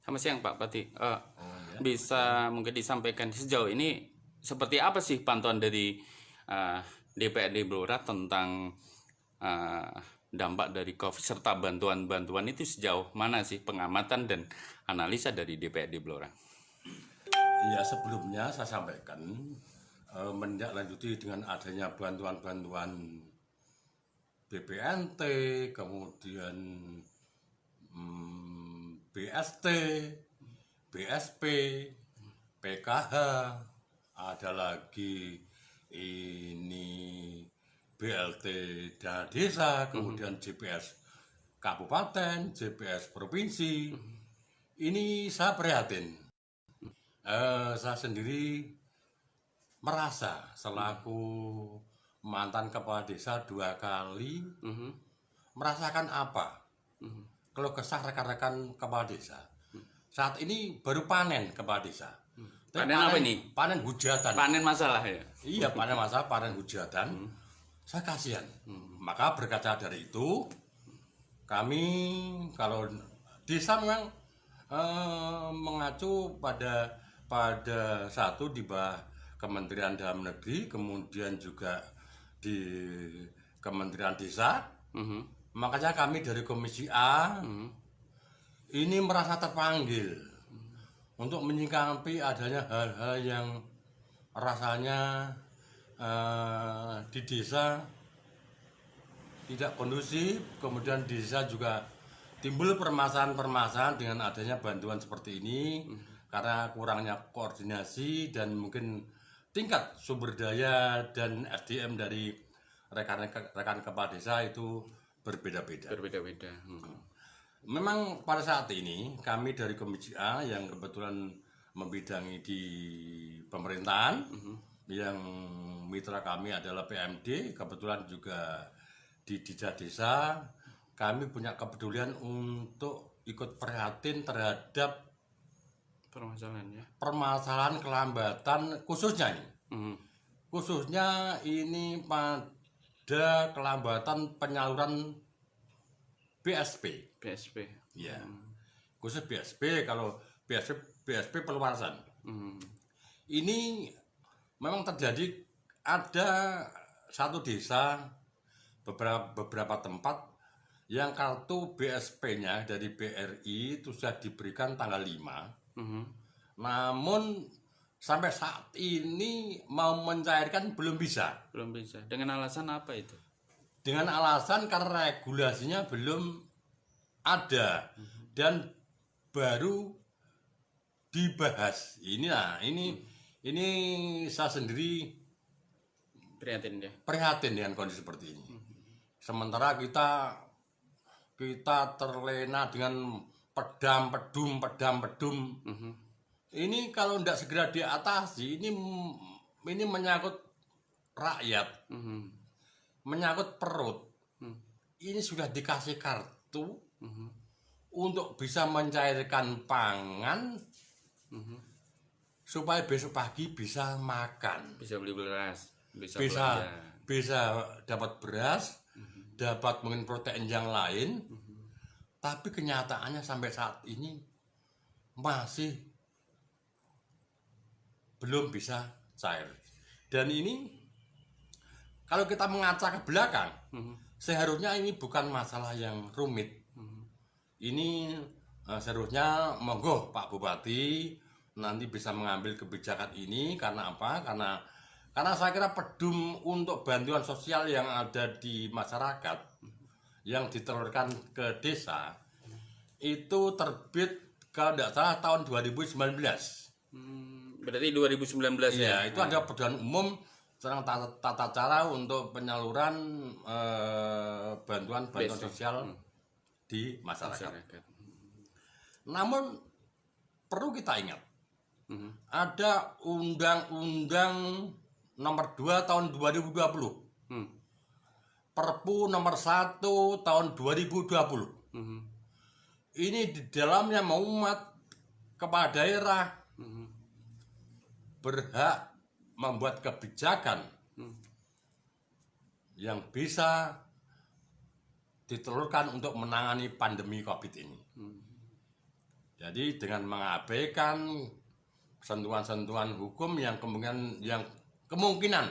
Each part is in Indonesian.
Selamat siang Pak Pati. Ya. Bisa mungkin disampaikan sejauh ini seperti apa sih pantauan dari DPRD Blora tentang eh, dampak dari COVID serta bantuan-bantuan itu sejauh mana sih pengamatan dan analisa dari DPRD Blora? Ya, sebelumnya saya sampaikan menindaklanjuti dengan adanya bantuan-bantuan BPNT, kemudian BST, BSP, PKH, ada lagi ini BLT dana desa, kemudian JPS kabupaten, JPS provinsi. Ini saya prihatin. Saya sendiri merasa selaku mantan kepala desa 2 kali merasakan apa kalau kesah rekan-rekan kepala desa. Saat ini baru panen kepala desa. Panen apa ini? Panen hujatan. Panen masalah ya? Iya, panen masa, panen hujatan. Saya kasihan. Maka berkaca dari itu, kami kalau desa memang mengacu pada satu di bawah Kementerian Dalam Negeri, kemudian juga di Kementerian Desa. Makanya kami dari Komisi A ini merasa terpanggil untuk menyikapi adanya hal-hal yang rasanya di desa tidak kondusif, kemudian di desa juga timbul permasalahan-permasalahan dengan adanya bantuan seperti ini karena kurangnya koordinasi dan mungkin tingkat sumber daya dan SDM dari rekan kepala desa itu berbeda-beda. Berbeda-beda. Memang pada saat ini kami dari Komisi A yang kebetulan membidangi di pemerintahan, yang mitra kami adalah PMD, kebetulan juga di desa-desa kami punya kepedulian untuk ikut prihatin terhadap permasalahan kelambatan khususnya pada kelambatan penyaluran BSP. Ya. Khusus BSP, kalau BSP perluasan. Ini memang terjadi, ada satu desa, beberapa tempat yang kartu BSP-nya dari BRI itu sudah diberikan tanggal 5. Namun sampai saat ini mau mencairkan belum bisa. Dengan alasan apa itu? Dengan alasan karena regulasinya belum ada dan baru dibahas. Ini saya sendiri prihatin dengan kondisi seperti ini. Sementara kita terlena dengan pedam pedum. Ini kalau tidak segera diatasi, ini menyangkut rakyat, menyangkut perut. Ini sudah dikasih kartu untuk bisa mencairkan pangan supaya besok pagi bisa makan, bisa beli beras, bisa dapat beras, dapat mungkin protein yang lain. Tapi kenyataannya sampai saat ini masih belum bisa cair. Dan ini kalau kita mengaca ke belakang, seharusnya ini bukan masalah yang rumit. Ini seharusnya monggo Pak Bupati nanti bisa mengambil kebijakan ini. Karena apa? Karena saya kira pedum untuk bantuan sosial yang ada di masyarakat yang ditelurkan ke desa itu terbit kalau tidak salah tahun 2019. Berarti 2019 ya? Itu ada pedoman umum tentang tata cara untuk penyaluran bantuan sosial di masyarakat. Namun perlu kita ingat, ada Undang-Undang Nomor 2 Tahun 2020, Perpu Nomor 1 Tahun 2020. Ini di dalamnya memuat kepala daerah berhak membuat kebijakan yang bisa ditelurkan untuk menangani pandemi COVID ini. Jadi dengan mengabaikan sentuhan-sentuhan hukum yang kemungkinan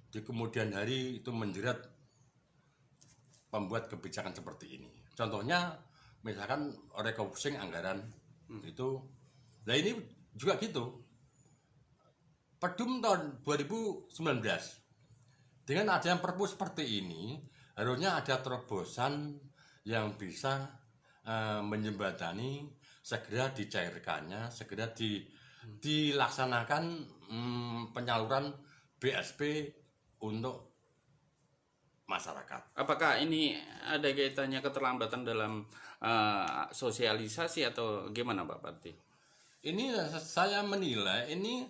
di kemudian hari itu menjerat pembuat kebijakan seperti ini. Contohnya misalkan refocusing anggaran itu, nah ini juga gitu. Pedum tahun 2019 dengan adanya perpu seperti ini harusnya ada terobosan yang bisa menjembatani, segera dicairkannya, segera dilaksanakan penyaluran BSP untuk masyarakat. Apakah ini ada kaitannya keterlambatan dalam sosialisasi atau gimana Pak Pati? Ini saya menilai ini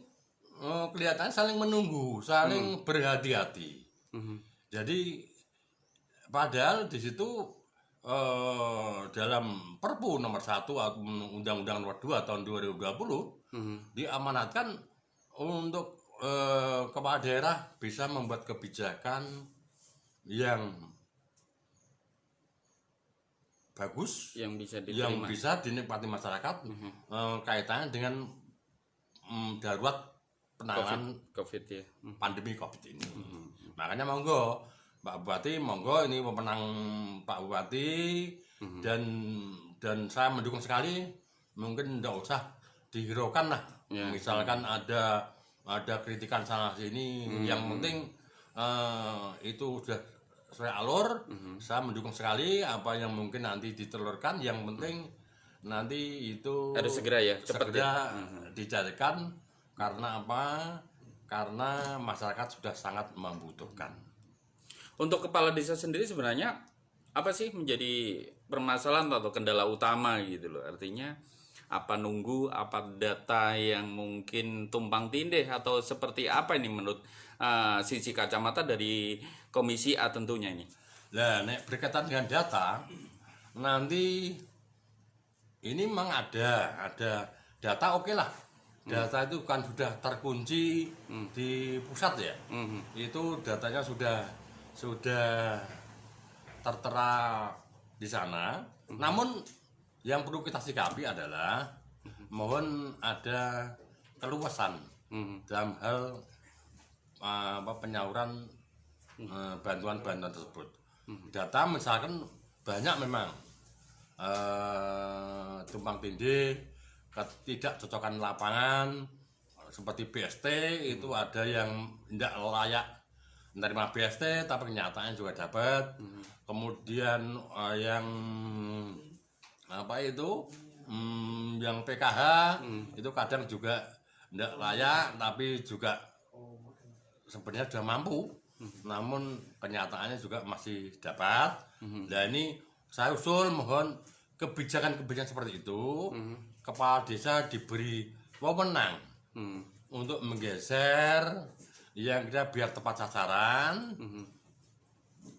kelihatannya saling menunggu, saling berhati-hati. Jadi padahal di situ dalam Perpu nomor 1 atau Undang-Undang nomor 2 tahun 2020 diamanatkan untuk kepala daerah bisa membuat kebijakan yang bagus, yang bisa yang diterima. bisa dinikmati masyarakat kaitannya dengan darurat penanganan COVID ya. pandemi COVID ini. Makanya monggo Pak Bupati, monggo ini pemenang Pak Bupati dan saya mendukung sekali. Mungkin tidak usah dihiraukan lah. Ya. Misalkan ada kritikan sana sini, yang penting itu sudah sesuai alur. Saya mendukung sekali apa yang mungkin nanti ditelurkan. Yang penting nanti itu Harus segera ya, cepat segera dicarikan. Karena apa? Karena masyarakat sudah sangat membutuhkan. Untuk kepala desa sendiri sebenarnya apa sih menjadi permasalahan atau kendala utama gitu loh? Artinya apa nunggu, apa data yang mungkin tumpang tindih atau seperti apa ini menurut sisi kacamata dari Komisi A tentunya ini? Nah, berkaitan dengan data, nanti ini memang ada data, oke lah. Data itu kan sudah terkunci di pusat ya. Itu datanya sudah tertera di sana. Namun yang perlu kita sikapi adalah mohon ada keluasan dalam hal penyaluran bantuan-bantuan tersebut. Data misalkan banyak memang tumpang tindih, ketidakcocokan lapangan seperti BST itu ada yang tidak layak menerima BST tapi kenyataannya juga dapat. Kemudian yang apa itu yang PKH itu kadang juga tidak layak tapi juga sebenarnya sudah mampu, namun kenyataannya juga masih dapat. Nah ini saya usul mohon kebijakan-kebijakan seperti itu kepala desa diberi wewenang untuk menggeser yang kita biar tepat sasaran.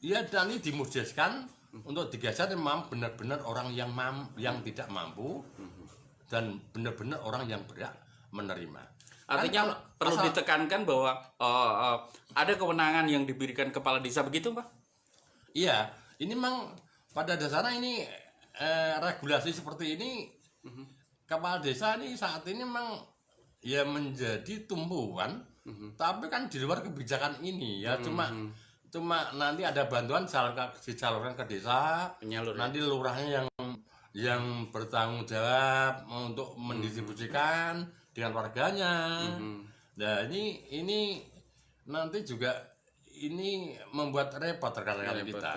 Ya dan ini dimudahkan untuk digeser memang benar-benar orang yang tidak mampu dan benar-benar orang yang berhak menerima. Artinya perlu ditekankan bahwa ada kewenangan yang diberikan kepala desa begitu Pak? Iya, ini memang pada dasarnya ini regulasi seperti ini kepala desa ini saat ini memang ya menjadi tumpuan, tapi kan di luar kebijakan ini ya cuma nanti ada bantuan dicalurkan ke desa, Penyalur, nanti lurahnya yang bertanggung jawab untuk mendistribusikan dengan warganya. Nah ini nanti juga ini membuat repot terkadang kita.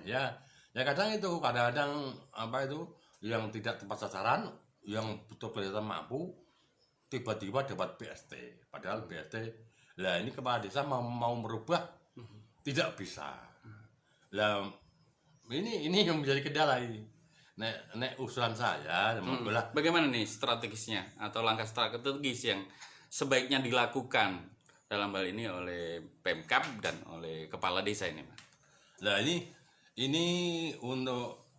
Ya kadang itu kadang-kadang apa itu yang tidak tepat sasaran, yang betul-betul mampu tiba-tiba dapat BST, padahal BST. Lah ini kepala desa mau merubah tidak bisa. Lah ini yang menjadi kendala ini. Nek usulan saya bagaimana nih strategisnya atau langkah strategis yang sebaiknya dilakukan dalam hal ini oleh Pemkab dan oleh kepala desa ini, Pak? Nah ini untuk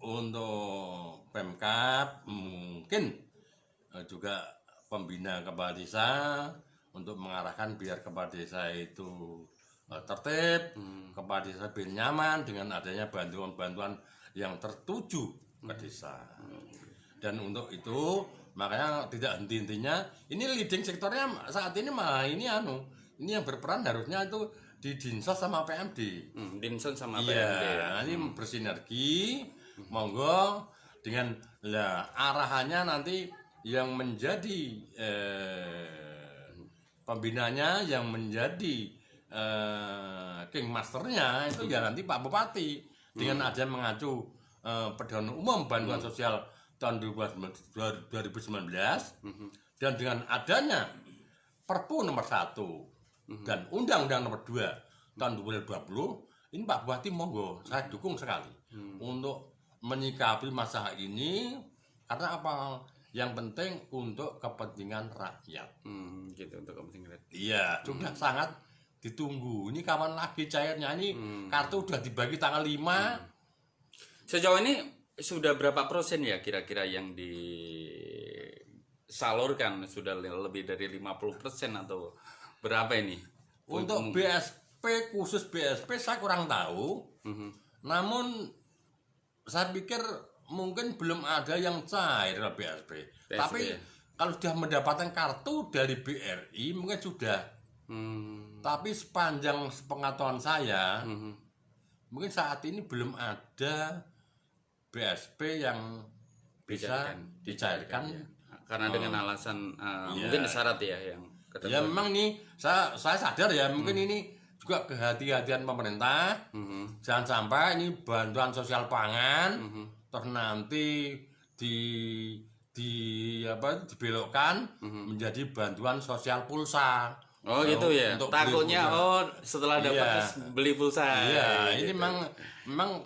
Pemkab mungkin juga pembina kepala desa untuk mengarahkan biar kepala desa itu tertib, kepala desa lebih nyaman dengan adanya bantuan-bantuan yang tertuju ke desa. Dan untuk itu makanya tidak henti-hentinya ini leading sektornya saat ini mah ini yang berperan harusnya itu di Dinsos sama PMD. Dinson sama PMD Iya, ya. ini bersinergi, monggo dengan arahannya nanti yang menjadi pembinanya, yang menjadi king masternya itu ya nanti Pak Bupati dengan ada mengacu pedoman umum bantuan sosial tahun 2019 dan dengan adanya Perpu nomor 1 dan Undang-Undang nomor 2 tahun 2020 ini Pak Bupati monggo saya dukung sekali untuk menyikapi masalah ini karena apa? Yang penting untuk kepentingan rakyat. Gitu untuk kepentingan rakyat. Iya, sudah sangat ditunggu. Ini kapan lagi cairnya? Ini kartu udah dibagi tanggal 5. Sejauh ini sudah berapa persen ya kira-kira yang disalurkan? Sudah lebih dari 50% atau berapa ini? Untuk BSP, khusus BSP saya kurang tahu. Namun saya pikir mungkin belum ada yang cair BSP. Tapi ya? kalau sudah mendapatkan kartu dari BRI mungkin sudah. Tapi sepanjang pengetahuan saya, mungkin saat ini belum ada BSP yang bisa dicairkan. Ya. Karena dengan alasan Iya. mungkin syarat ya yang Ya memang nih saya sadar ya mungkin ini juga kehati-hatian pemerintah. Jangan sampai ini bantuan sosial pangan terus nanti dibelokkan menjadi bantuan sosial pulsa. Oh gitu ya. Untuk Takutnya setelah dapat Iya. terus beli pulsa. Iya, ini gitu. memang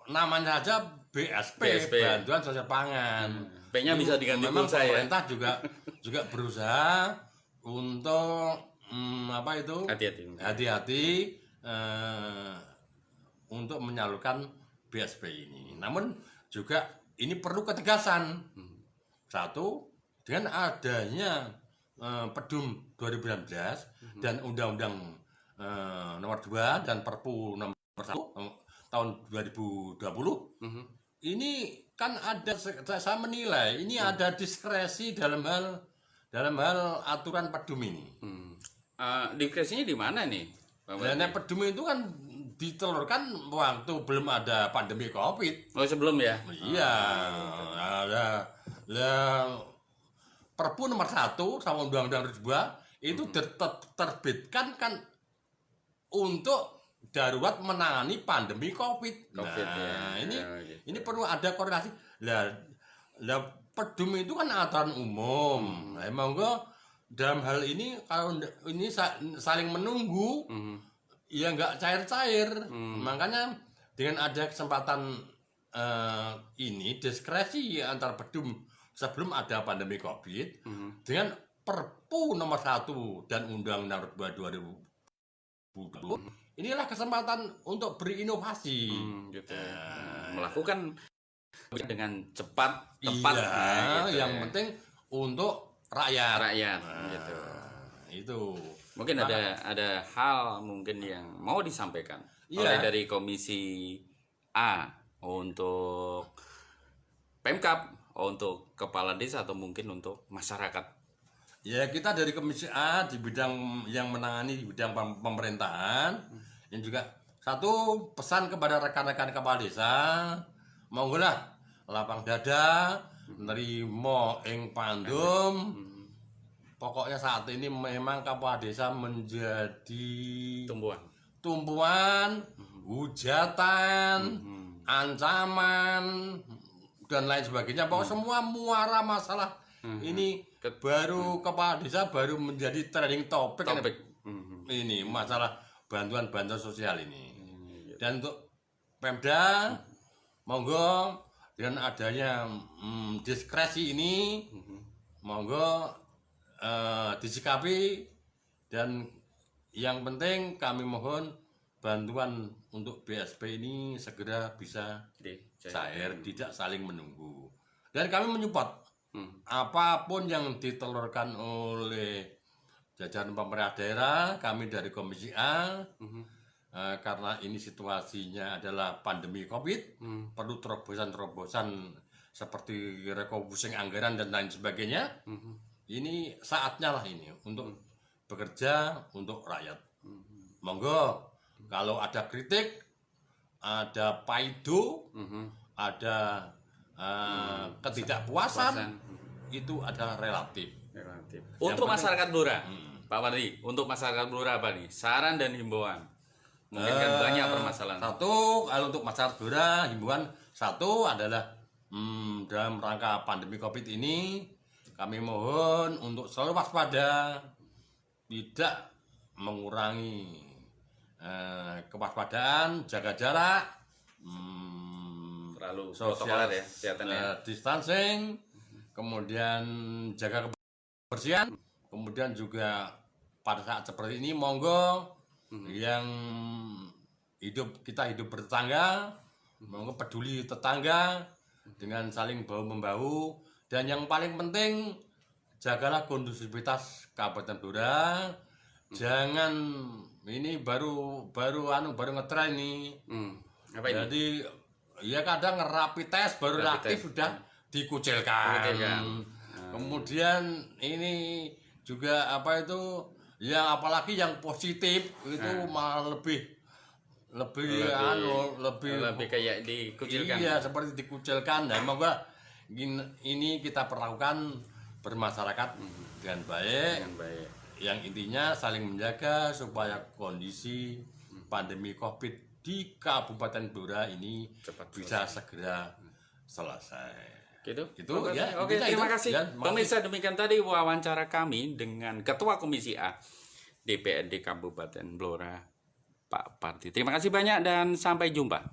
namanya saja BSP, bantuan sosial pangan. P-nya bisa diganti Memang pulsa ya. pemerintah juga berusaha untuk hati-hati untuk menyalurkan BSP ini. Namun juga ini perlu ketegasan. Satu, dengan adanya Pedum 2019 dan Undang-Undang nomor 2 dan Perpu nomor 1 tahun 2020 ini kan ada, saya menilai ini ada diskresi dalam hal aturan Pedum ini. Diskresinya di mana nih, Pak Bupati? Dan Pedum itu kan ditelurkan waktu belum ada pandemi COVID. Oh sebelum ya? Iya, ada Perpu nomor 1 sama Undang-Undang 2 itu terbitkan kan untuk darurat menangani pandemi COVID. Nah, ini perlu ada koordinasi. Lah Pedum itu kan aturan umum. Nah, monggo dalam hal ini kalau ini saling menunggu, ya nggak cair-cair. Makanya dengan ada kesempatan ini diskresi antar Pedum sebelum ada pandemi COVID dengan Perpu nomor 1 dan Undang-Undang 2020 inilah kesempatan untuk berinovasi, gitu. Melakukan dengan cepat, tepat. Iya, yang penting untuk rakyat. Gitu. Itu. Mungkin ada hal mungkin yang mau disampaikan oleh dari Komisi A untuk Pemkab, untuk kepala desa atau mungkin untuk masyarakat. Ya, kita dari Komisi A di bidang yang menangani di bidang pemerintahan yang juga satu pesan kepada rekan-rekan kepala desa, monggolah lapang dada nerimo ing pandum. Pokoknya saat ini memang kepala desa menjadi tumpuan, hujatan, ancaman dan lain sebagainya. Pokoknya semua muara masalah ini baru kepala desa baru menjadi trending topik. Ini masalah bantuan sosial ini. Dan untuk Pemda monggo dengan adanya diskresi ini monggo disikapi, dan yang penting kami mohon bantuan untuk BSP ini segera bisa cair, tidak saling menunggu. Dan kami menyupport apapun yang ditelurkan oleh jajaran pemerintah daerah, kami dari Komisi A, karena ini situasinya adalah pandemi COVID, perlu terobosan-terobosan seperti refocusing anggaran dan lain sebagainya. Ini saatnya lah ini untuk bekerja untuk rakyat. Monggo kalau ada kritik, ada paido, ada ketidakpuasan, itu ada relatif. Untuk masyarakat Blora, Pak Wardi, untuk masyarakat Blora apa nih? Saran dan himbauan. Mungkin kan banyak permasalahan. Satu, kalau untuk masyarakat Blora, himbauan satu adalah dalam rangka pandemi COVID ini, kami mohon untuk selalu waspada, tidak mengurangi kewaspadaan, jaga jarak, Terlalu social protokoler ya, kesehatannya. distancing, kemudian jaga kebersihan, kemudian juga pada saat seperti ini monggo yang kita hidup bertetangga, monggo peduli tetangga dengan saling bahu membahu, dan yang paling penting jagalah kondusivitas Kabupaten Blora. Jangan ini baru ngetren nih. Apa ini? Jadi ya kadang rapid test baru reaktif sudah dikucilkan. Kemudian ini juga apa itu yang apalagi yang positif itu malah lebih kayak dikucilkan. Iya, seperti dikucilkan. Dan moga ini kita perlakukan bermasyarakat dengan baik. Yang intinya saling menjaga supaya kondisi pandemi COVID di Kabupaten Blora ini bisa segera selesai. Gitu. Ya. Oke, terima itu. kasih. Ya, Pemirsa, demikian tadi wawancara kami dengan Ketua Komisi A DPRD Kabupaten Blora, Pak Parti. Terima kasih banyak dan sampai jumpa.